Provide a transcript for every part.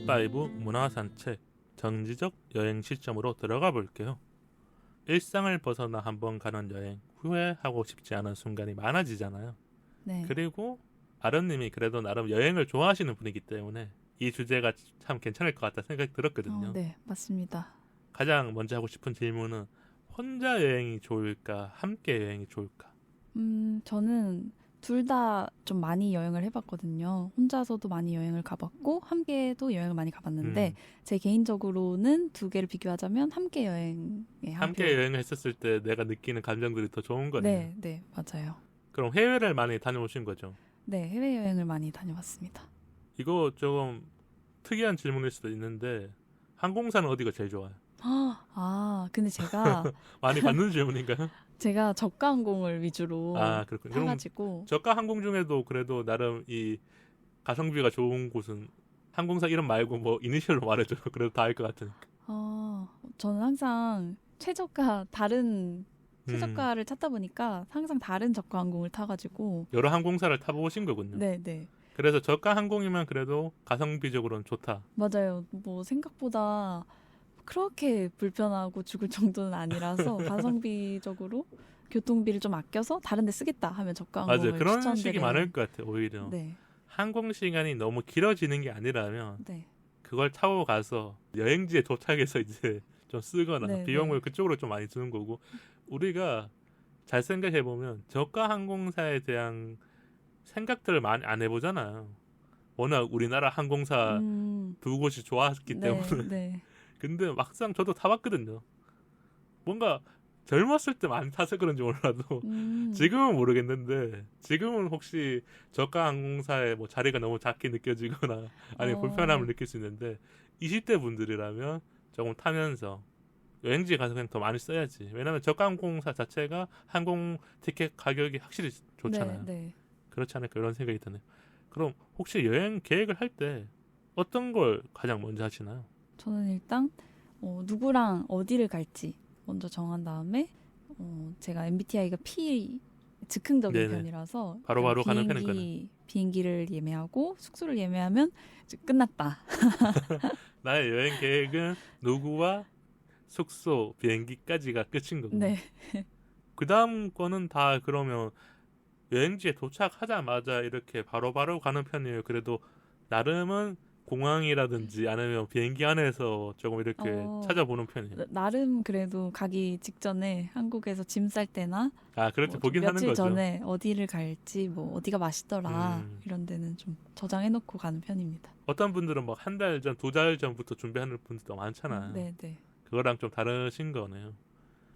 탑5 문화산책 정지적 여행 시점으로 들어가 볼게요. 일상을 벗어나 한번 가는 여행 후회하고 싶지 않은 순간이 많아지잖아요. 네. 그리고 아름님이 그래도 나름 여행을 좋아하시는 분이기 때문에 이 주제가 참 괜찮을 것 같다 생각이 들었거든요. 네, 맞습니다. 가장 먼저 하고 싶은 질문은 혼자 여행이 좋을까 함께 여행이 좋을까? 저는 둘 다 좀 많이 여행을 해봤거든요. 혼자서도 많이 여행을 가봤고 함께도 여행을 많이 가봤는데 제 개인적으로는 두 개를 비교하자면 함께 여행에 함께 여행을 했었을 때 내가 느끼는 감정들이 더 좋은 거네요. 네, 맞아요. 그럼 해외를 많이 다녀오신 거죠? 네, 해외여행을 많이 다녀왔습니다. 이거 조금 특이한 질문일 수도 있는데 항공사는 어디가 제일 좋아요? 근데 제가 많이 받는 질문인가요? 제가 저가 항공을 위주로 그렇군요. 타가지고 저가 항공 중에도 그래도 나름 이 가성비가 좋은 곳은 항공사 이름 말고 뭐 이니셜로 말해줘요. 그래도 다 알 것 같으니까. 저는 항상 다른 최저가를 찾다 보니까 항상 다른 저가 항공을 타가지고 여러 항공사를 타보신 거군요. 네. 그래서 저가 항공이면 그래도 가성비적으로는 좋다. 맞아요. 뭐 생각보다 그렇게 불편하고 죽을 정도는 아니라서 가성비적으로 교통비를 좀 아껴서 다른 데 쓰겠다 하면 저가 항공을 맞아요. 그런 추천드려요. 식이 많을 것 같아요. 오히려. 네. 항공 시간이 너무 길어지는 게 아니라면 네. 그걸 타고 가서 여행지에 도착해서 이제 좀 쓰거나 네, 비용을 네. 그쪽으로 좀 많이 드는 거고 우리가 잘 생각해 보면 저가 항공사에 대한 생각들을 많이 안 해보잖아요. 워낙 우리나라 항공사 두 곳이 좋았기 때문에. 네. 근데 막상 저도 타봤거든요. 뭔가 젊었을 때 많이 타서 그런지 몰라도 지금은 모르겠는데 지금은 혹시 저가 항공사의 뭐 자리가 너무 작게 느껴지거나 아니면 불편함을 느낄 수 있는데 20대 분들이라면 조금 타면서 여행지 가서 그냥 더 많이 써야지. 왜냐면 저가 항공사 자체가 항공 티켓 가격이 확실히 좋잖아요. 네. 그렇지 않을까 이런 생각이 드네요. 그럼 혹시 여행 계획을 할 때 어떤 걸 가장 먼저 하시나요? 저는 일단 누구랑 어디를 갈지 먼저 정한 다음에 제가 MBTI가 P 즉흥적인 네네. 편이라서 바로바로 가는 편인가요? 비행기를 예매하고 숙소를 예매하면 이제 끝났다. 나의 여행 계획은 누구와 숙소, 비행기까지가 끝인 거고. 네. 그 다음 거는 다 그러면 여행지에 도착하자마자 이렇게 바로바로 가는 편이에요. 그래도 나름은 공항이라든지 아니면 비행기 안에서 조금 이렇게 찾아보는 편이에요. 나름 그래도 가기 직전에 한국에서 짐 쌀 때나 그렇죠. 보긴 하는 며칠 거죠. 전에 어디를 갈지 뭐 어디가 맛있더라 이런 데는 좀 저장해놓고 가는 편입니다. 어떤 분들은 막 한 달 전, 두 달 전부터 준비하는 분들도 많잖아요. 네. 그거랑 좀 다르신 거네요.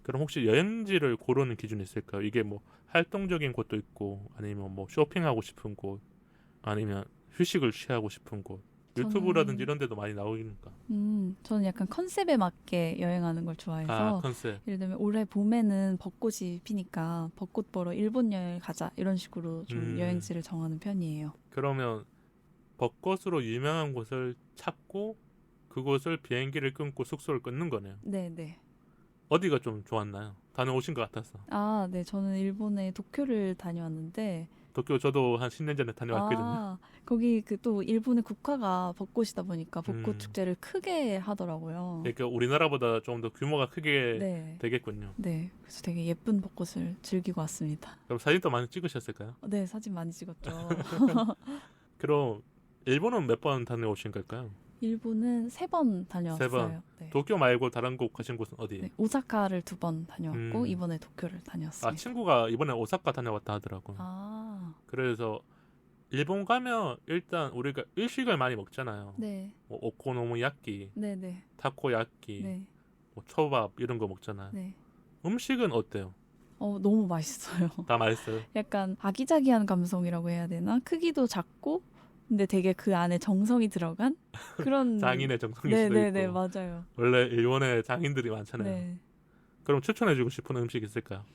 그럼 혹시 여행지를 고르는 기준이 있을까요? 이게 뭐 활동적인 곳도 있고 아니면 뭐 쇼핑하고 싶은 곳 아니면 휴식을 취하고 싶은 곳 유튜브라든지 이런 데도 많이 나오니까. 저는 약간 컨셉에 맞게 여행하는 걸 좋아해서 컨셉. 예를 들면 올해 봄에는 벚꽃이 피니까 벚꽃 보러 일본 여행 가자 이런 식으로 좀 여행지를 정하는 편이에요. 그러면 벚꽃으로 유명한 곳을 찾고 그곳을 비행기를 끊고 숙소를 끊는 거네요. 네. 어디가 좀 좋았나요? 다녀오신 것 같아서. 네. 저는 일본의 도쿄를 다녀왔는데 도쿄 저도 한 10년 전에 다녀왔거든요. 거기 또 일본의 국화가 벚꽃이다 보니까 벚꽃 축제를 크게 하더라고요. 그러니까 우리나라보다 좀 더 규모가 크게 되겠군요. 네. 그래서 되게 예쁜 벚꽃을 즐기고 왔습니다. 그럼 사진도 많이 찍으셨을까요? 네. 사진 많이 찍었죠. 그럼 일본은 몇 번 다녀오신 걸까요? 일본은 3번 다녀왔어요. 3번. 네. 도쿄 말고 다른 곳 가신 곳은 어디예요? 네, 오사카를 2번 다녀왔고 이번에 도쿄를 다녀왔습니다. 친구가 이번에 오사카 다녀왔다 하더라고요. 그래서 일본 가면 일단 우리가 일식을 많이 먹잖아요. 네. 뭐 오코노미야끼, 네. 타코야끼, 네. 뭐 초밥 이런 거 먹잖아요. 네. 음식은 어때요? 너무 맛있어요. 다 맛있어요? 약간 아기자기한 감성이라고 해야 되나? 크기도 작고 근데 되게 그 안에 정성이 들어간 그런 장인의 정성일 수도 있고. 네, 맞아요. 원래 일본에 장인들이 많잖아요. 네. 그럼 추천해주고 싶은 음식 있을까요?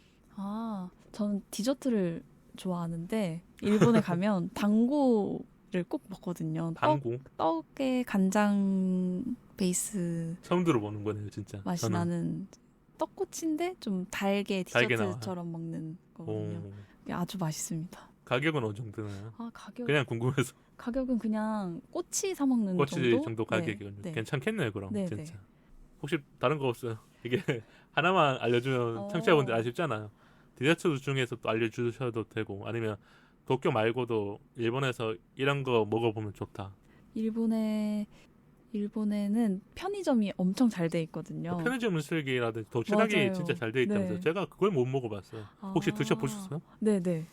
저는 디저트를 좋아하는데 일본에 가면 당고를 꼭 먹거든요. 당고? 떡에 간장 베이스 처음 들어보는 거네요, 진짜. 맛이 나는 떡꼬치인데 좀 달게 디저트처럼 먹는 거거든요. 아주 맛있습니다. 가격은 어느 정도 되나요? 가격 그냥 궁금해서. 가격은 그냥 꼬치 사 먹는 꼬치 정도 가격이군요. 네. 괜찮겠네요, 그럼. 네, 진짜. 네. 혹시 다른 거 없어요? 이게 하나만 알려주면 청취자분들 아쉽잖아요. 디저트 중에서 또 알려주셔도 되고 아니면 도쿄 말고도 일본에서 이런 거 먹어보면 좋다. 일본에는 편의점이 엄청 잘 돼 있거든요. 편의점 음식이라든지 도시락이 맞아요. 진짜 잘 돼 있다면서요. 네. 제가 그걸 못 먹어봤어요. 혹시 드셔보셨어요? 네네.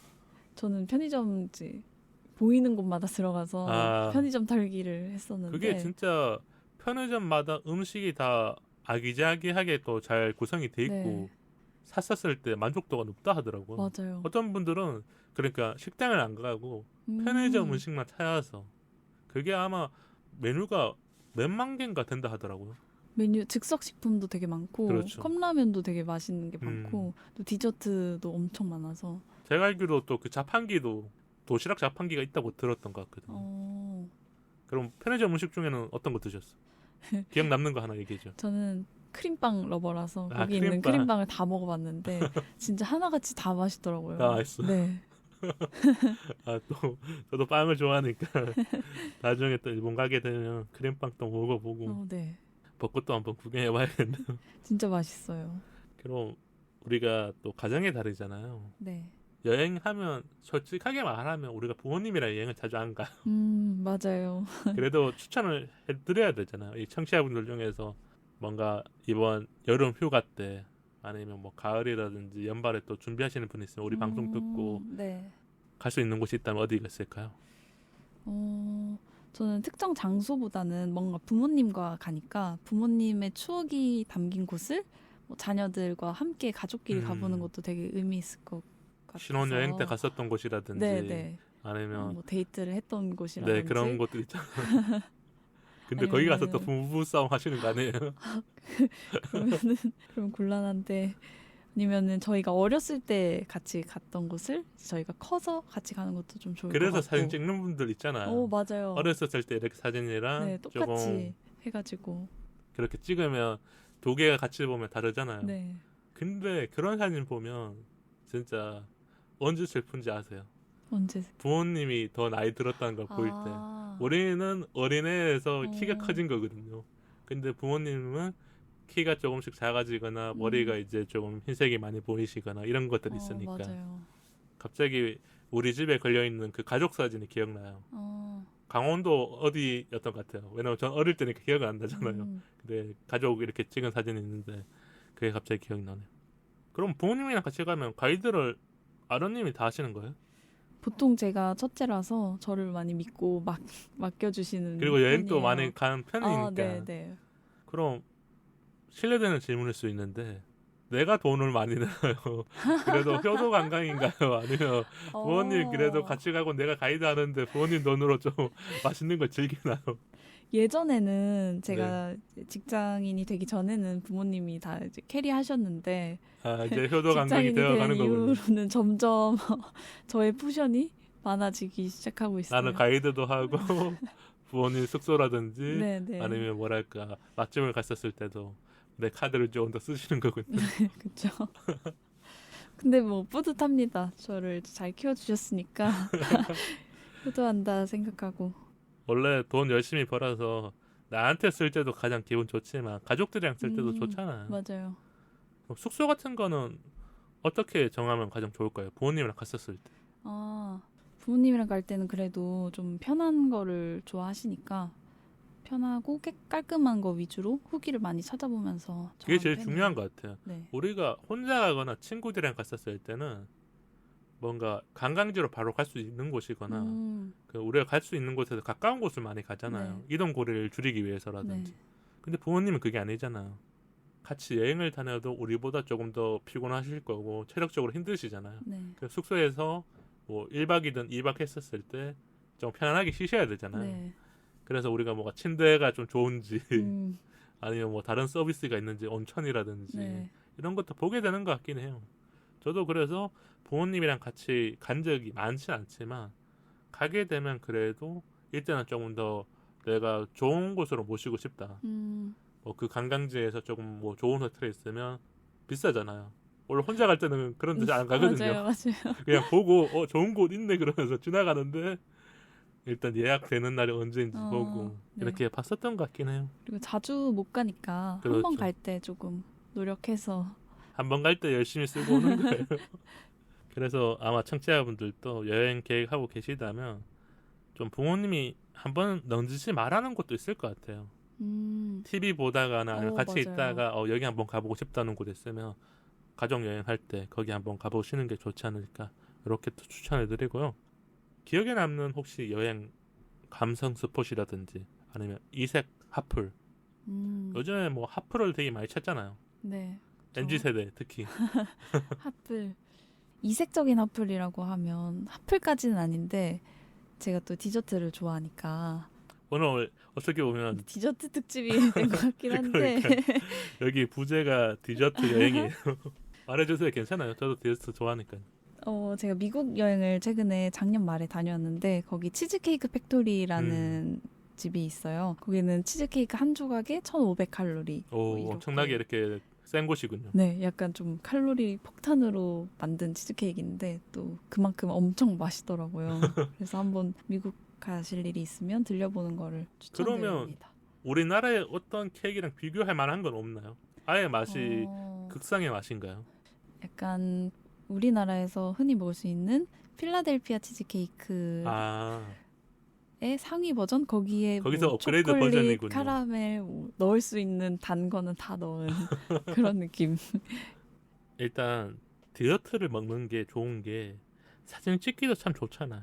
저는 편의점 보이는 곳마다 들어가서 편의점 털기를 했었는데 그게 진짜 편의점마다 음식이 다 아기자기하게 또 잘 구성이 돼 있고 네. 샀었을 때 만족도가 높다 하더라고요. 맞아요. 어떤 분들은 그러니까 식당을 안 가고 편의점 음식만 찾아서 그게 아마 메뉴가 몇만 개인가 된다 하더라고요. 메뉴 즉석식품도 되게 많고 그렇죠. 컵라면도 되게 맛있는 게 많고 또 디저트도 엄청 많아서 제가 알기로 또 그 자판기도 도시락 자판기가 있다고 들었던 것 같거든요. 그럼 편의점 음식 중에는 어떤 거 드셨어? 기억 남는 거 하나 얘기해줘. 저는 크림빵 러버라서 거기 있는 크림빵을 다 먹어봤는데 진짜 하나같이 다 맛있더라고요. 다 맛있어? 네. 또 저도 빵을 좋아하니까 나중에 또 일본 가게 되면 크림빵 또 먹어보고 네. 벚꽃도 한번 구경해봐야겠네요. 진짜 맛있어요. 그럼 우리가 또 가정이 다르잖아요. 네. 여행하면 솔직하게 말하면 우리가 부모님이랑 여행을 자주 안 가요. 맞아요. 그래도 추천을 해드려야 되잖아요. 이 청취자분들 중에서 뭔가 이번 여름 휴가 때 아니면 뭐 가을이라든지 연말에 또 준비하시는 분 있으면 우리 방송 듣고 네. 갈 수 있는 곳이 있다면 어디가 있을까요? 저는 특정 장소보다는 뭔가 부모님과 가니까 부모님의 추억이 담긴 곳을 뭐 자녀들과 함께 가족끼리 가보는 것도 되게 의미 있을 것 같아서 신혼여행 때 갔었던 곳이라든지 네. 아니면 뭐 데이트를 했던 곳이라든지 네 그런 곳들 있잖아요. 근데 아니면은... 거기 가서 또 부부 싸움 하시는 거 아니에요? 그럼 곤란한데 아니면은 저희가 어렸을 때 같이 갔던 곳을 저희가 커서 같이 가는 것도 좀 좋을 것 같고 그래서 사진 찍는 분들 있잖아요. 맞아요. 어렸을 때 이렇게 사진이랑 네, 똑같이 해가지고 그렇게 찍으면 두 개가 같이 보면 다르잖아요. 네. 근데 그런 사진 보면 진짜 언제 슬픈지 아세요? 언제? 부모님이 더 나이 들었다는 걸 보일 때 우리는 어린애에서 키가 커진 거거든요. 근데 부모님은 키가 조금씩 작아지거나 머리가 이제 조금 흰색이 많이 보이시거나 이런 것들이 있으니까 맞아요. 갑자기 우리 집에 걸려있는 그 가족 사진이 기억나요. 강원도 어디였던 것 같아요. 왜냐면 전 어릴 때니까 기억은 안 나잖아요. 근데 가족 이렇게 찍은 사진이 있는데 그게 갑자기 기억이 나네요. 그럼 부모님이랑 같이 가면 가이드를 아버님이 다 하시는 거예요? 보통 제가 첫째라서 저를 많이 믿고 맡겨주시는 그리고 여행도 편이에요. 많이 가는 편이니까. 네. 그럼 실례되는 질문일 수 있는데 내가 돈을 많이 내나요? 그래도 효도 관광인가요? 아니면 부모님 그래도 같이 가고 내가 가이드 하는데 부모님 돈으로 좀 맛있는 걸 즐기나요? 예전에는 제가 직장인이 되기 전에는 부모님이 다 이제 캐리하셨는데 이제 효도 관광이 되어가는 거군요. 이후로는 점점 저의 포션이 많아지기 시작하고 있어요. 나는 가이드도 하고 부모님 숙소라든지 네네. 아니면 뭐랄까 맛집을 갔었을 때도 내 카드를 조금 더 쓰시는 거군요. 그렇죠. 근데 뭐 뿌듯합니다. 저를 잘 키워주셨으니까 효도한다 생각하고. 원래 돈 열심히 벌어서 나한테 쓸 때도 가장 기분 좋지만 가족들이랑 쓸 때도 좋잖아요. 맞아요. 그럼 숙소 같은 거는 어떻게 정하면 가장 좋을까요? 부모님이랑 갔었을 때. 부모님이랑 갈 때는 그래도 좀 편한 거를 좋아하시니까 편하고 깔끔한 거 위주로 후기를 많이 찾아보면서 그게 제일 중요한 것 같아요. 네. 우리가 혼자 가거나 친구들이랑 갔었을 때는 뭔가 관광지로 바로 갈 수 있는 곳이거나 우리가 갈 수 있는 곳에서 가까운 곳을 많이 가잖아요. 네. 이동 거리를 줄이기 위해서라든지. 네. 근데 부모님은 그게 아니잖아요. 같이 여행을 다녀도 우리보다 조금 더 피곤하실 거고 체력적으로 힘드시잖아요. 네. 그래서 숙소에서 뭐 1박이든 2박 했었을 때 좀 편안하게 쉬셔야 되잖아요. 네. 그래서 우리가 뭐가 침대가 좀 좋은지 아니면 뭐 다른 서비스가 있는지 온천이라든지 네. 이런 것도 보게 되는 것 같긴 해요. 저도 그래서 부모님이랑 같이 간 적이 많지 않지만 가게 되면 그래도 일단은 조금 더 내가 좋은 곳으로 모시고 싶다. 뭐 그 관광지에서 조금 뭐 좋은 호텔에 있으면 비싸잖아요. 원래 혼자 갈 때는 그런 데 잘 안 가거든요. 맞아요, 맞아요. 그냥 보고 좋은 곳 있네 그러면서 지나가는데 일단 예약되는 날이 언제인지 보고 네. 이렇게 봤었던 것 같긴 해요. 그리고 자주 못 가니까 그렇죠. 한 번 갈 때 조금 노력해서 한 번 갈 때 열심히 쓰고 오는 거예요. 그래서 아마 청취자분들도 여행 계획하고 계시다면 좀 부모님이 한번 넌지시 말하는 곳도 있을 것 같아요. TV 보다가나 아니면 같이 맞아요. 있다가 여기 한번 가보고 싶다는 곳 있으면 가족 여행할 때 거기 한번 가보시는 게 좋지 않을까 이렇게 또 추천해드리고요. 기억에 남는 혹시 여행 감성 스폿이라든지 아니면 이색 핫플 요즘에 뭐 핫플을 되게 많이 찾잖아요. 네. MZ세대 특히 핫플. 이색적인 핫플이라고 하면 핫플까지는 아닌데 제가 또 디저트를 좋아하니까 오늘 어떻게 보면 디저트 특집이 된 것 같긴 한데 여기 부제가 디저트 여행이에요. 말해주세요. 괜찮아요. 저도 디저트 좋아하니까. 제가 미국 여행을 최근에 작년 말에 다녀왔는데 거기 치즈케이크 팩토리라는 집이 있어요. 거기는 치즈케이크 한 조각에 1,500칼로리. 오, 엄청나게 이렇게 센 곳이군요. 네, 약간 좀 칼로리 폭탄으로 만든 치즈케이크인데 또 그만큼 엄청 맛있더라고요. 그래서 한번 미국 가실 일이 있으면 들려보는 거를 추천드립니다. 그러면 우리나라의 어떤 케이크랑 비교할 만한 건 없나요? 아예 맛이 극상의 맛인가요? 약간 우리나라에서 흔히 먹을 수 있는 필라델피아 치즈케이크의 상위 버전 거기에 거기서 뭐 업그레이드 초콜릿, 버전이군요. 카라멜 넣을 수 있는 단 거는 다 넣은 그런 느낌. 일단 디저트를 먹는 게 좋은 게 사진 찍기도 참 좋잖아요.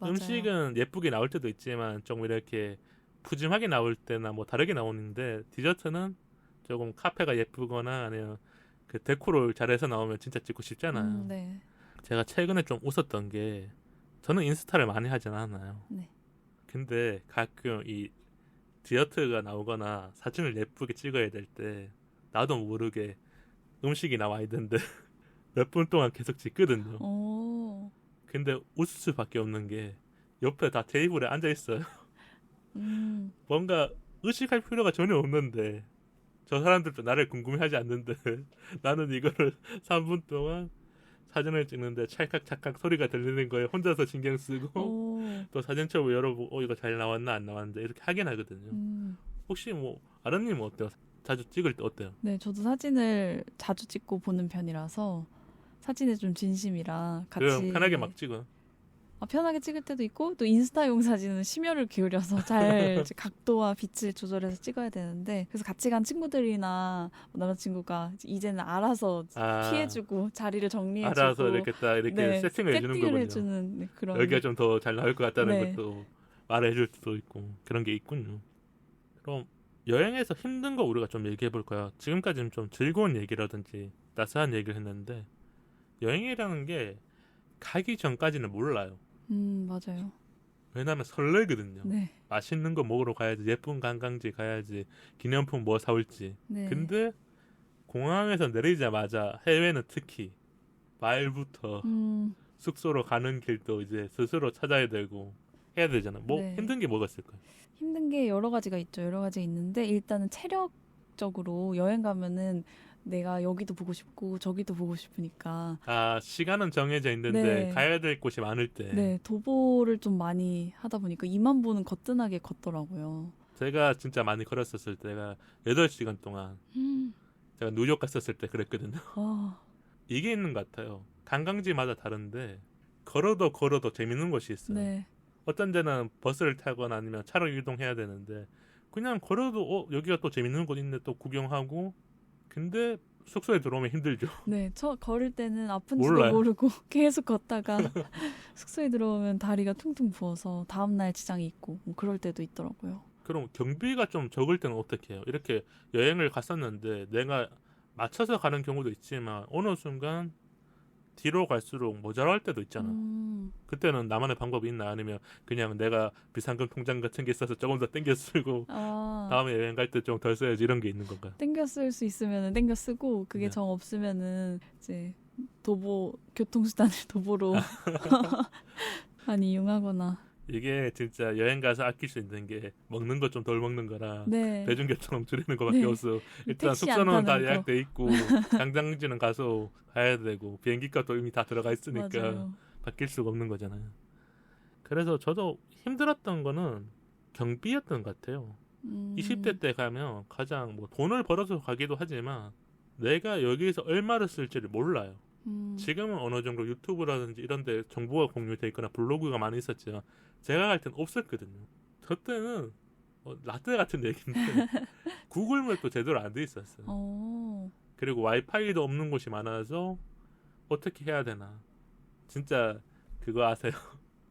맞아요. 음식은 예쁘게 나올 때도 있지만 좀 이렇게 푸짐하게 나올 때나 뭐 다르게 나오는데 디저트는 조금 카페가 예쁘거나 아니면 그 데코를 잘해서 나오면 진짜 찍고 싶잖아요. 네. 제가 최근에 좀 웃었던 게 저는 인스타를 많이 하진 않아요. 네. 근데 가끔 이 디저트가 나오거나 사진을 예쁘게 찍어야 될 때 나도 모르게 음식이 나와 있는데 몇 분 동안 계속 찍거든요. 근데 웃을 수밖에 없는 게 옆에 다 테이블에 앉아 있어요. 뭔가 의식할 필요가 전혀 없는데 저 사람들도 나를 궁금해하지 않는데 나는 이거를 3분 동안 사진을 찍는데 찰칵찰칵 소리가 들리는 거에 혼자서 신경 쓰고 또 사진첩을 열어보고 이거 잘 나왔나 안 나왔는데 이렇게 하긴 하거든요. 혹시 뭐 아름님은 어때요? 자주 찍을 때 어때요? 네, 저도 사진을 자주 찍고 보는 편이라서 사진에 좀 진심이라 같이 그럼 편하게 막 찍어. 편하게 찍을 때도 있고 또 인스타용 사진은 심혈을 기울여서 잘 각도와 빛을 조절해서 찍어야 되는데 그래서 같이 간 친구들이나 남자친구가 이제는 알아서 피해주고 자리를 정리해주고 알아서 이렇게 딱 이렇게 세팅을 해주는 거군요. 해주는 그런 여기가 좀 더 잘 나올 것 같다는 것도 말해줄 수도 있고 그런 게 있군요. 그럼 여행에서 힘든 거 우리가 좀 얘기해 볼까요? 지금까지는 좀 즐거운 얘기라든지 따스한 얘기를 했는데 여행이라는 게 가기 전까지는 몰라요. 맞아요. 왜냐면 설레거든요. 네. 맛있는 거 먹으러 가야지, 예쁜 관광지 가야지, 기념품 뭐 사올지. 네. 근데 공항에서 내리자마자 해외는 특히 말부터 숙소로 가는 길도 이제 스스로 찾아야 되고 해야 되잖아. 뭐 힘든 게 뭐가 있을까요? 힘든 게 여러 가지가 있죠. 여러 가지 있는데 일단은 체력적으로 여행 가면은 내가 여기도 보고 싶고 저기도 보고 싶으니까 시간은 정해져 있는데 가야 될 곳이 많을 때 도보를 좀 많이 하다 보니까 2만 보는 거뜬하게 걷더라고요. 제가 진짜 많이 걸었었을 때가 8시간 동안 제가 뉴욕 갔었을 때 그랬거든요. 이게 있는 것 같아요. 관광지마다 다른데 걸어도 재밌는 곳이 있어요. 네. 어떤 데는 버스를 타거나 아니면 차로 이동해야 되는데 그냥 걸어도 여기가 또 재밌는 곳 있네 또 구경하고 근데 숙소에 들어오면 힘들죠. 네, 걸을 때는 아픈지도 모르고 계속 걷다가 숙소에 들어오면 다리가 퉁퉁 부어서 다음날 지장이 있고 뭐 그럴 때도 있더라고요. 그럼 경비가 좀 적을 때는 어떻게 해요? 이렇게 여행을 갔었는데 내가 맞춰서 가는 경우도 있지만 어느 순간 뒤로 갈수록 모자랄 때도 있잖아. 그때는 나만의 방법이 있나 아니면 그냥 내가 비상금 통장 같은 게 있어서 조금 더 땡겨 쓰고 다음에 여행 갈 때 좀 덜 써야지 이런 게 있는 건가요? 땡겨 쓸 수 있으면 땡겨 쓰고 그게 정 없으면은 이제 교통수단을 도보로 많이 이용하거나 이게 진짜 여행 가서 아낄 수 있는 게 먹는 거 좀 덜 먹는 거라 네. 대중교통 줄이는 거밖에 네. 없어. 일단 택시 안 숙소는 다 타는 거. 예약돼 있고 관광지는 가서 가야 되고 비행기값도 이미 다 들어가 있으니까 맞아요. 바뀔 수가 없는 거잖아요. 그래서 저도 힘들었던 거는 경비였던 것 같아요. 20대 때 가면 가장 뭐 돈을 벌어서 가기도 하지만 내가 여기서 얼마를 쓸지를 몰라요. 지금은 어느 정도 유튜브라든지 이런 데 정보가 공유돼 있거나 블로그가 많이 있었지만 제가 갈 때는 없었거든요. 저 때는 라떼 같은 얘기인데 구글맵도 제대로 안 돼 있었어요. 그리고 와이파이도 없는 곳이 많아서 어떻게 해야 되나. 진짜 그거 아세요?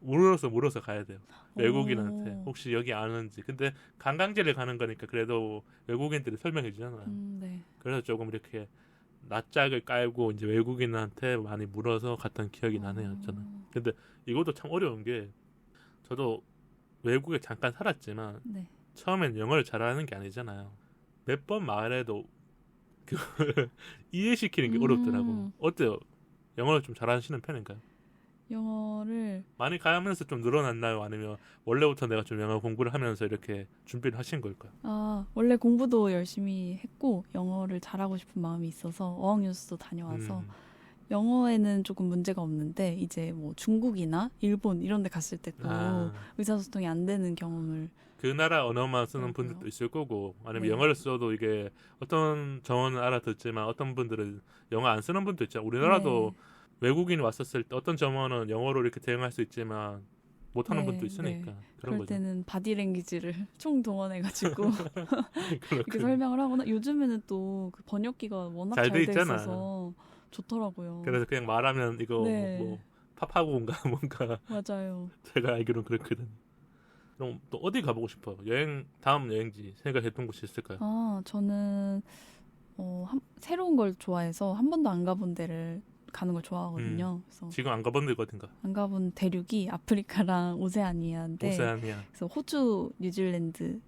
물어서 가야 돼요. 외국인한테 혹시 여기 아는지. 근데 관광지를 가는 거니까 그래도 외국인들이 설명해 주잖아요. 네. 그래서 조금 이렇게 낯짝을 깔고 이제 외국인한테 많이 물어서 갔던 기억이 나네요. 저는. 근데 이것도 참 어려운 게 저도 외국에 잠깐 살았지만 네. 처음엔 영어를 잘하는 게 아니잖아요. 몇 번 말해도 이해시키는 게 어렵더라고. 어때요? 영어를 좀 잘하시는 편인가요? 영어를 많이 가면서 좀 늘어났나요? 아니면 원래부터 내가 좀 영어 공부를 하면서 이렇게 준비를 하신 걸까요? 원래 공부도 열심히 했고 영어를 잘하고 싶은 마음이 있어서 어학연수도 다녀와서 영어에는 조금 문제가 없는데 이제 뭐 중국이나 일본 이런 데 갔을 때 또 의사소통이 안 되는 경험을 그 나라 언어만 쓰는 그렇고요. 분들도 있을 거고 아니면 네. 영어를 써도 이게 어떤 정어는 알아듣지만 어떤 분들은 영어 안 쓰는 분도 있죠. 우리나라도 네. 외국인이 왔었을 때 어떤 정어는 영어로 이렇게 대응할 수 있지만 못하는 네, 분도 있으니까 네. 그런 그럴 거죠. 때는 바디랭귀지를 총동원해가지고 이렇게 그렇군요. 설명을 하거나 요즘에는 또 그 번역기가 워낙 잘 잘 돼 돼 있잖아. 있어서 좋더라고요. 그래서 그냥 말하면 이거 네. 뭐 파파고인가 뭔가 맞아요. 제가 알기로는 그렇거든. 그럼 또 어디 가보고 싶어요? 다음 여행지 생각했던 곳이 있을까요? 저는 새로운 걸 좋아해서 한 번도 안 가본 데를 가는 걸 좋아하거든요. 그래서 지금 안 가본 데가 어딘가? 안 가본 대륙이 아프리카랑 오세아니아인데 오세아니아. 그래서 호주, 뉴질랜드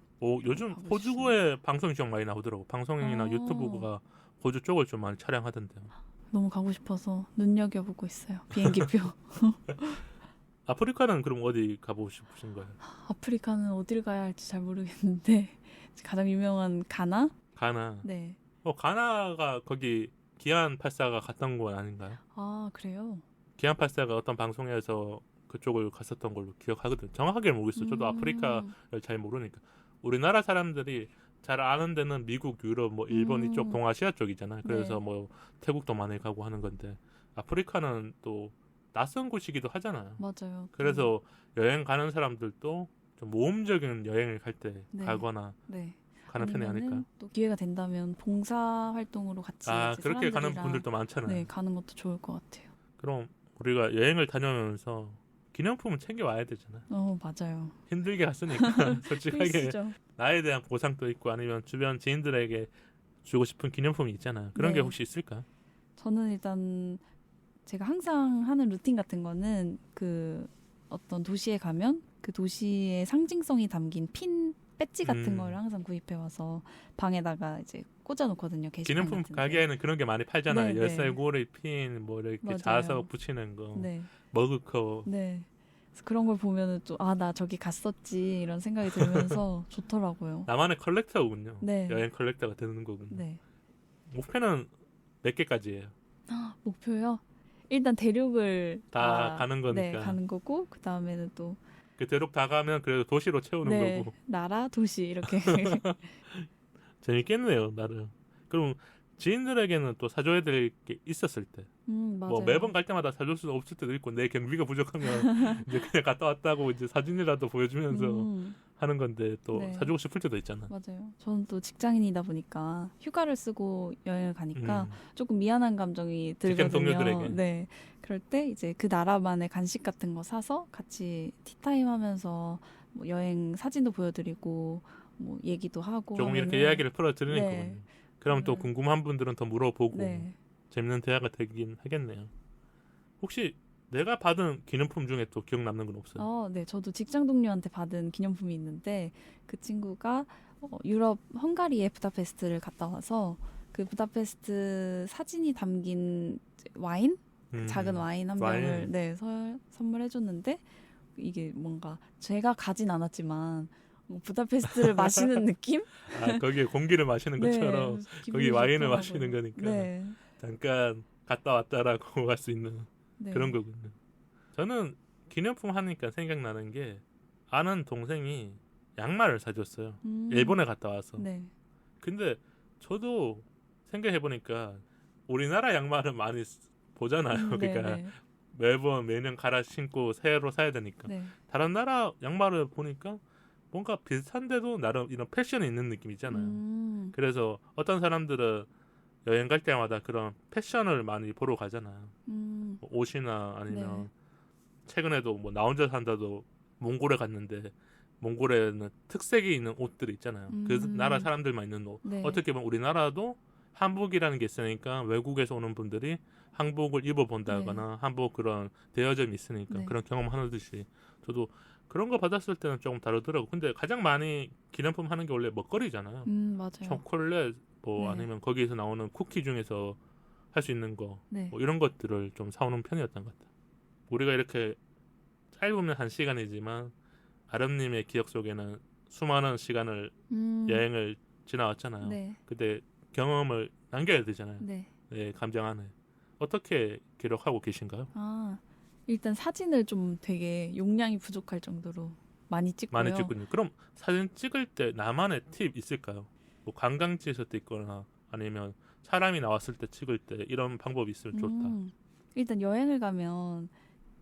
요즘 가고 호주에 방송이 좀 많이 나오더라고. 방송이나 유튜브가 호주 쪽을 좀 많이 촬영하던데요. 너무 가고 싶어서 눈여겨보고 있어요. 비행기표. 아프리카는 그럼 어디 가보고 싶으신 거예요? 아프리카는 어딜 가야 할지 잘 모르겠는데 가장 유명한 가나? 가나. 네. 가나가 거기 기안 84가 갔던 건 아닌가요? 아 그래요? 기안 84가 어떤 방송에서 그쪽을 갔었던 걸로 기억하거든요. 정확하게 모르겠어요. 저도 아프리카를 잘 모르니까. 우리나라 사람들이 잘 아는 데는 미국, 유럽, 뭐 일본 이쪽 동아시아 쪽이잖아요. 그래서 네. 뭐 태국도 많이 가고 하는 건데 아프리카는 또 낯선 곳이기도 하잖아요. 맞아요. 그래서 여행 가는 사람들도 좀 모험적인 여행을 갈 때 네. 가거나 네. 가는 편이 아닐까. 또 기회가 된다면 봉사 활동으로 같이 이제 그렇게 가는 사람들이랑 분들도 많잖아요. 네, 가는 것도 좋을 것 같아요. 그럼 우리가 여행을 다녀오면서 기념품을 챙겨 와야 되잖아요. 맞아요. 힘들게 갔으니까 솔직하게 필수죠. 나에 대한 보상도 있고 아니면 주변 지인들에게 주고 싶은 기념품이 있잖아요. 그런 네. 게 혹시 있을까? 저는 일단 제가 항상 하는 루틴 같은 거는 그 어떤 도시에 가면 그 도시의 상징성이 담긴 핀 배지 같은 걸 항상 구입해 와서 방에다가 이제 꽂아 놓거든요. 게시판 기념품 같은 데. 가게에는 그런 게 많이 팔잖아요. 네, 열쇠 네. 고리 핀, 뭐 이렇게 맞아요. 자석 붙이는 거, 네. 머그컵. 네. 그래서 그런 걸 보면은 또 나 저기 갔었지 이런 생각이 들면서 좋더라고요. 나만의 컬렉터군요. 네. 여행 컬렉터가 되는 거군요. 네. 목표는 몇 개까지예요? 목표요? 일단 대륙을 다 가는 거니까. 네, 가는 거고 그 다음에는 또 그 대륙 다 가면 그래도 도시로 채우는 네, 거고. 나라, 도시 이렇게. 재밌겠네요, 나름. 그럼 지인들에게는 또 사줘야 될 게 있었을 때. 맞아요. 뭐 매번 갈 때마다 사줄 수 없을 때도 있고 내 경비가 부족하면 이제 그냥 갔다 왔다고 이제 사진이라도 보여주면서 하는 건데 또 네. 사주고 싶을 때도 있잖아. 맞아요. 저는 또 직장인이다 보니까 휴가를 쓰고 여행을 가니까 조금 미안한 감정이 들거든요. 직장 동료들에게. 네. 그럴 때 이제 그 나라만의 간식 같은 거 사서 같이 티타임 하면서 뭐 여행 사진도 보여드리고 뭐 얘기도 하고 조금 이렇게 하면은 이야기를 풀어드리는 네. 거군요. 그럼 또 궁금한 분들은 더 물어보고 네. 재밌는 대화가 되긴 하겠네요. 혹시 내가 받은 기념품 중에 또 기억 남는 건 없어요? 네. 저도 직장 동료한테 받은 기념품이 있는데 그 친구가 유럽 헝가리의 부다페스트를 갔다 와서 그 부다페스트 사진이 담긴 와인? 작은 와인 한 병을 네, 선물해줬는데 이게 뭔가 제가 가진 않았지만 부다페스트를 마시는 느낌? 거기에 공기를 마시는 것처럼 네, 거기 와인을 좋더라고요. 마시는 거니까 네. 잠깐 갔다 왔다라고 할 수 있는 네. 그런 거군요. 저는 기념품 하니까 생각나는 게 아는 동생이 양말을 사줬어요. 일본에 갔다 와서. 네. 근데 저도 생각해보니까 우리나라 양말은 많이 보잖아요. 그러니까 매년 갈아 신고 새로 사야 되니까. 네. 다른 나라 양말을 보니까 뭔가 비슷한데도 나름 이런 패션이 있는 느낌 있잖아요. 그래서 어떤 사람들은 여행 갈 때마다 그런 패션을 많이 보러 가잖아요. 뭐 옷이나 아니면 최근에도 뭐 나 혼자 산다도 몽골에 갔는데 몽골에는 특색이 있는 옷들이 있잖아요. 그 나라 사람들만 있는 옷. 네. 어떻게 보면 우리나라도 한복이라는 게 있으니까 외국에서 오는 분들이 한복을 입어본다거나 한복 그런 대여점이 있으니까 그런 경험하듯이 저도 그런 거 받았을 때는 조금 다르더라고. 근데 가장 많이 기념품 하는 게 원래 먹거리잖아요. 맞아요. 초콜릿 뭐 아니면 거기에서 나오는 쿠키 중에서 할 수 있는 거 뭐 이런 것들을 좀 사오는 편이었던 것 같아요. 우리가 이렇게 짧으면 1시간이지만 아름님의 기억 속에는 수많은 시간을 여행을 지나왔잖아요. 네. 그때 경험을 남겨야 되잖아요. 네. 네, 감정 안에. 어떻게 기록하고 계신가요? 일단 사진을 좀 되게 용량이 부족할 정도로 많이 찍고요. 많이 찍군요. 그럼 사진 찍을 때 나만의 팁 있을까요? 뭐 관광지에서 찍거나 아니면 사람이 나왔을 때 찍을 때 이런 방법이 있으면 좋다. 일단 여행을 가면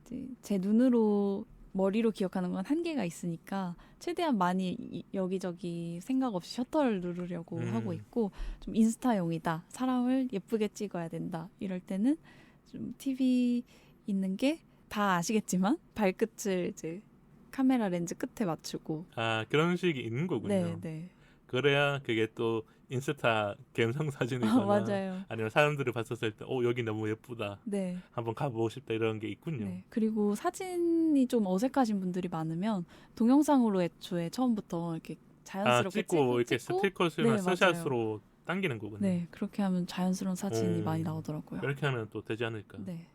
이제 제 눈으로 머리로 기억하는 건 한계가 있으니까 최대한 많이 여기저기 생각 없이 셔터를 누르려고 하고 있고 좀 인스타용이다. 사람을 예쁘게 찍어야 된다. 이럴 때는 좀 팁이 있는 게 다 아시겠지만 발끝을 이제 카메라 렌즈 끝에 맞추고 그런 식이 있는 거군요. 네. 그래야 그게 또 인스타 감성 사진이거나 맞아요. 아니면 사람들이 봤었을 때 여기 너무 예쁘다. 네. 한번 가보고 싶다 이런 게 있군요. 네. 그리고 사진이 좀 어색하신 분들이 많으면 동영상으로 애초에 처음부터 이렇게 자연스럽게 찍고 이렇게 스틸컷이나 스샷으로 당기는 거군요. 네, 그렇게 하면 자연스러운 사진이 많이 나오더라고요. 그렇게 하면 또 되지 않을까. 네.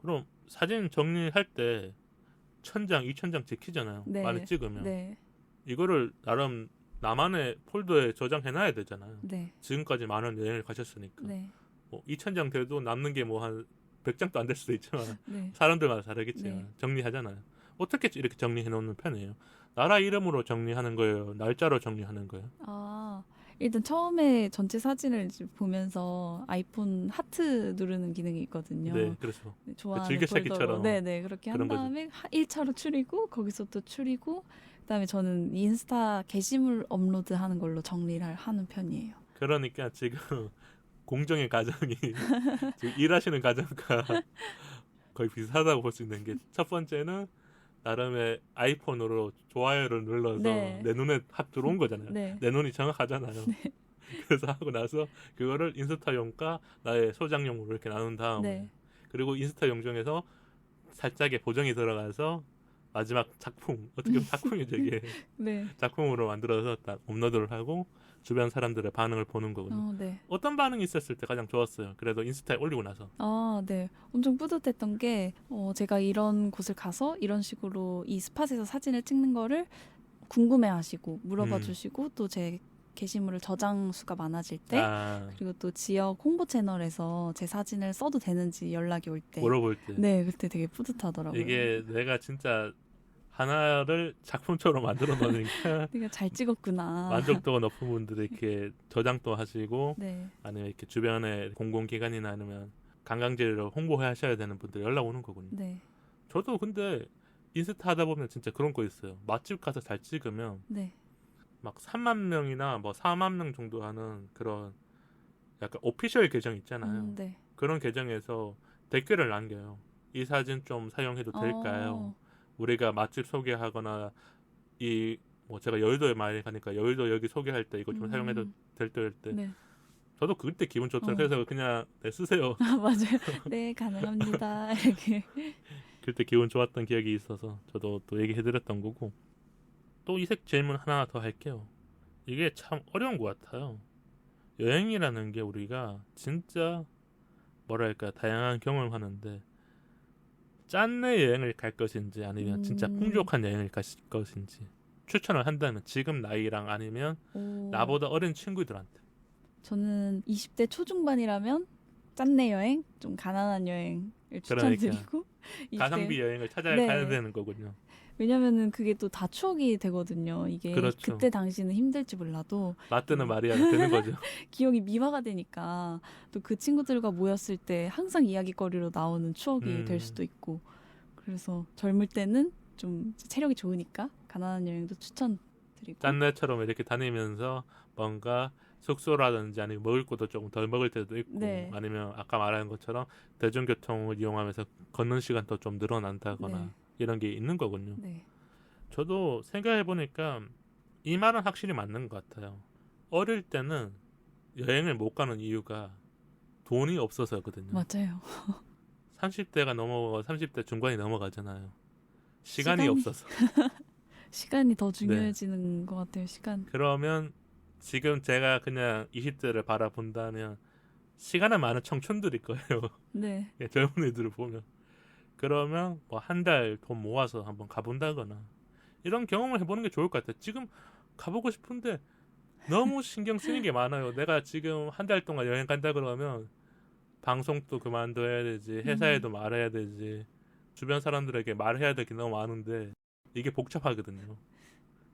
그럼 사진 정리할 때 1000장, 2000장 찍히잖아요. 많이 찍으면. 네. 이거를 나름 나만의 폴더에 저장해놔야 되잖아요. 네. 지금까지 많은 여행을 가셨으니까. 네. 2000장 돼도 남는 게 뭐 한 100장도 안 될 수도 있지만 네. 사람들마다 다르겠지만 정리하잖아요. 어떻게 이렇게 정리해 놓는 편이에요? 나라 이름으로 정리하는 거예요? 날짜로 정리하는 거예요? 일단 처음에 전체 사진을 보면서 아이폰 하트 누르는 기능이 있거든요. 네, 그렇죠. 좋아하는 즐겨찾기처럼. 네, 그렇게 한 다음에 1차로 추리고 거기서 또 추리고 그다음에 저는 인스타 게시물 업로드하는 걸로 정리를 하는 편이에요. 그러니까 지금 공정의 가정이 지금 일하시는 가정과 거의 비슷하다고 볼 수 있는 게 첫 번째는 나름의 아이폰으로 좋아요를 눌러서 내 눈에 확 들어온 거잖아요. 내 눈이 정확하잖아요. 그래서 하고 나서 그거를 인스타용과 나의 소장용으로 이렇게 나눈 다음에 그리고 인스타용 중에서 살짝의 보정이 들어가서 마지막 작품, 어떻게 보면 작품이죠 이게. 작품으로 만들어서 딱 업로드를 하고 주변 사람들의 반응을 보는 거거든요. 어떤 반응이 있었을 때 가장 좋았어요? 그래도 인스타에 올리고 나서. 네. 엄청 뿌듯했던 게 제가 이런 곳을 가서 이런 식으로 이 스팟에서 사진을 찍는 거를 궁금해하시고 물어봐 주시고 또 제 게시물을 저장 수가 많아질 때 그리고 또 지역 홍보 채널에서 제 사진을 써도 되는지 연락이 올 때 물어볼 때. 네, 그때 되게 뿌듯하더라고요. 이게 내가 진짜 하나를 작품처럼 만들어 놓으니까 내가 잘 찍었구나. 만족도가 높은 분들이 이렇게 저장도 하시고 아니면 이렇게 주변에 공공기관이나 아니면 관광지를 홍보하셔야 되는 분들 연락 오는 거군요. 저도 근데 인스타 하다 보면 진짜 그런 거 있어요. 맛집 가서 잘 찍으면 막 3만 명이나 뭐 4만 명 정도 하는 그런 약간 오피셜 계정 있잖아요. 그런 계정에서 댓글을 남겨요. 이 사진 좀 사용해도 될까요? 우리가 맛집 소개하거나 뭐 제가 여의도에 많이 가니까 여의도 여기 소개할 때 이거 좀 사용해도 될 때 저도 그때 기분 좋더라고요. 그래서 그냥 쓰세요. 맞아요. 네, 가능합니다. 이렇게. 그때 기분 좋았던 기억이 있어서 저도 또 얘기해드렸던 거고. 또 이색 질문 하나 더 할게요. 이게 참 어려운 것 같아요. 여행이라는 게 우리가 진짜 뭐랄까 다양한 경험을 하는데 짠내 여행을 갈 것인지 아니면 진짜 풍족한 여행을 갈 것인지 추천을 한다면 지금 나이랑 아니면 나보다 어린 친구들한테. 저는 20대 초중반이라면 짠내 여행, 좀 가난한 여행을 추천드리고 가성비 여행을 찾아야 네. 가야 되는 거군요. 왜냐면은 그게 또 다 추억이 되거든요. 이게 그렇죠. 그때 당시는 힘들지 몰라도 맞드는 말이야 되는 거죠. 기억이 미화가 되니까 또 그 친구들과 모였을 때 항상 이야기거리로 나오는 추억이 될 수도 있고 그래서 젊을 때는 좀 체력이 좋으니까 가난한 여행도 추천드리고 짠내처럼 이렇게 다니면서 뭔가 숙소라든지 아니면 먹을 것도 조금 덜 먹을 때도 있고 네. 아니면 아까 말한 것처럼 대중교통을 이용하면서 걷는 시간도 좀 늘어난다거나 네. 이런 게 있는 거군요. 네. 저도 생각해보니까 이 말은 확실히 맞는 것 같아요. 어릴 때는 여행을 못 가는 이유가 돈이 없어서거든요. 맞아요. 30대가 넘어가 30대 중반이 넘어가잖아요. 시간이 없어서. 시간이 더 중요해지는 것 같아요. 시간. 그러면 지금 제가 그냥 20대를 바라본다면 시간은 많은 청춘들일 거예요. 네. 젊은 애들을 보면. 그러면 뭐 한 달 돈 모아서 한번 가본다거나 이런 경험을 해보는 게 좋을 것 같아요. 지금 가보고 싶은데 너무 신경 쓰이는 게 많아요. 내가 지금 한 달 동안 여행 간다 그러면 방송도 그만둬야 되지, 회사에도 말해야 되지, 주변 사람들에게 말해야 될 게 너무 많은데 이게 복잡하거든요.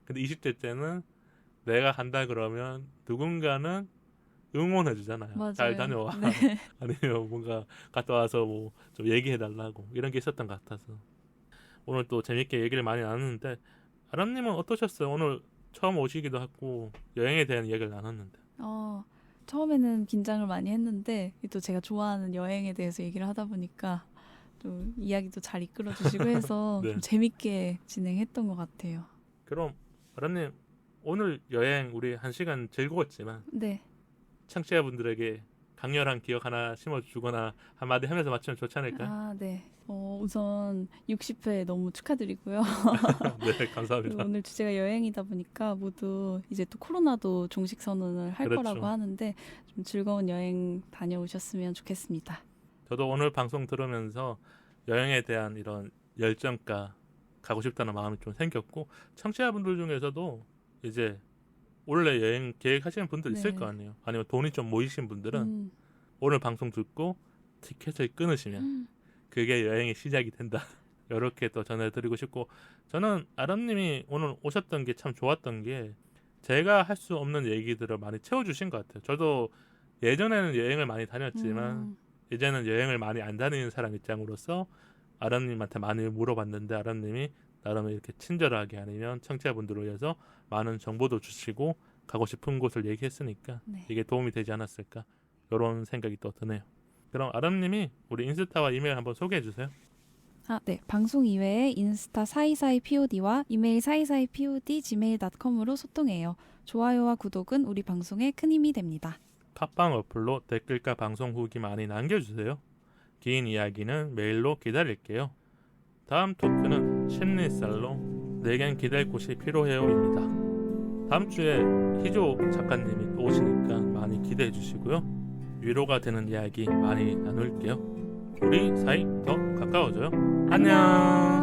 근데 20대 때는 내가 간다 그러면 누군가는 응원해 주잖아요. 맞아요. 잘 다녀와. 네. 아니면 뭔가 갔다 와서 뭐 좀 얘기해 달라고 이런 게 있었던 것 같아서 오늘 또 재밌게 얘기를 많이 나눴는데 아람님은 어떠셨어요? 오늘 처음 오시기도 하고 여행에 대한 이야기를 나눴는데 처음에는 긴장을 많이 했는데 또 제가 좋아하는 여행에 대해서 얘기를 하다 보니까 좀 이야기도 잘 이끌어 주시고 해서 네. 좀 재밌게 진행했던 것 같아요. 그럼 아람님 오늘 여행 우리 1시간 즐거웠지만 네. 청취자분들에게 강렬한 기억 하나 심어주거나 한마디 하면서 마치면 좋지 않을까요? 네. 우선 60회 너무 축하드리고요. 네, 감사합니다. 오늘 주제가 여행이다 보니까 모두 이제 또 코로나도 종식 선언을 할 그렇죠. 거라고 하는데 좀 즐거운 여행 다녀오셨으면 좋겠습니다. 저도 오늘 방송 들으면서 여행에 대한 이런 열정과 가고 싶다는 마음이 좀 생겼고 청취자분들 중에서도 이제 원래 여행 계획하시는 분들 있을 네. 거 아니에요. 아니면 돈이 좀 모이신 분들은 오늘 방송 듣고 티켓을 끊으시면 그게 여행의 시작이 된다. 이렇게 또 전해드리고 싶고 저는 아람님이 오늘 오셨던 게 참 좋았던 게 제가 할 수 없는 얘기들을 많이 채워주신 것 같아요. 저도 예전에는 여행을 많이 다녔지만 이제는 여행을 많이 안 다니는 사람 입장으로서 아람님한테 많이 물어봤는데 아람님이 나름 이렇게 친절하게 아니면 청취자분들을 위해서 많은 정보도 주시고 가고 싶은 곳을 얘기했으니까 네. 이게 도움이 되지 않았을까 이런 생각이 또 드네요. 그럼 아람님이 우리 인스타와 이메일 한번 소개해 주세요. 네. 방송 이외에 인스타 사이사이POD와 이메일 사이사이POD@gmail.com으로 소통해요. 좋아요와 구독은 우리 방송에 큰 힘이 됩니다. 팟빵 어플로 댓글과 방송 후기 많이 남겨주세요. 긴 이야기는 메일로 기다릴게요. 다음 토크는 심리살롱 내겐 기댈 곳이 필요해요입니다. 다음 주에 희조 작가님이 또 오시니까 많이 기대해 주시고요. 위로가 되는 이야기 많이 나눌게요. 우리 사이 더 가까워져요. 안녕.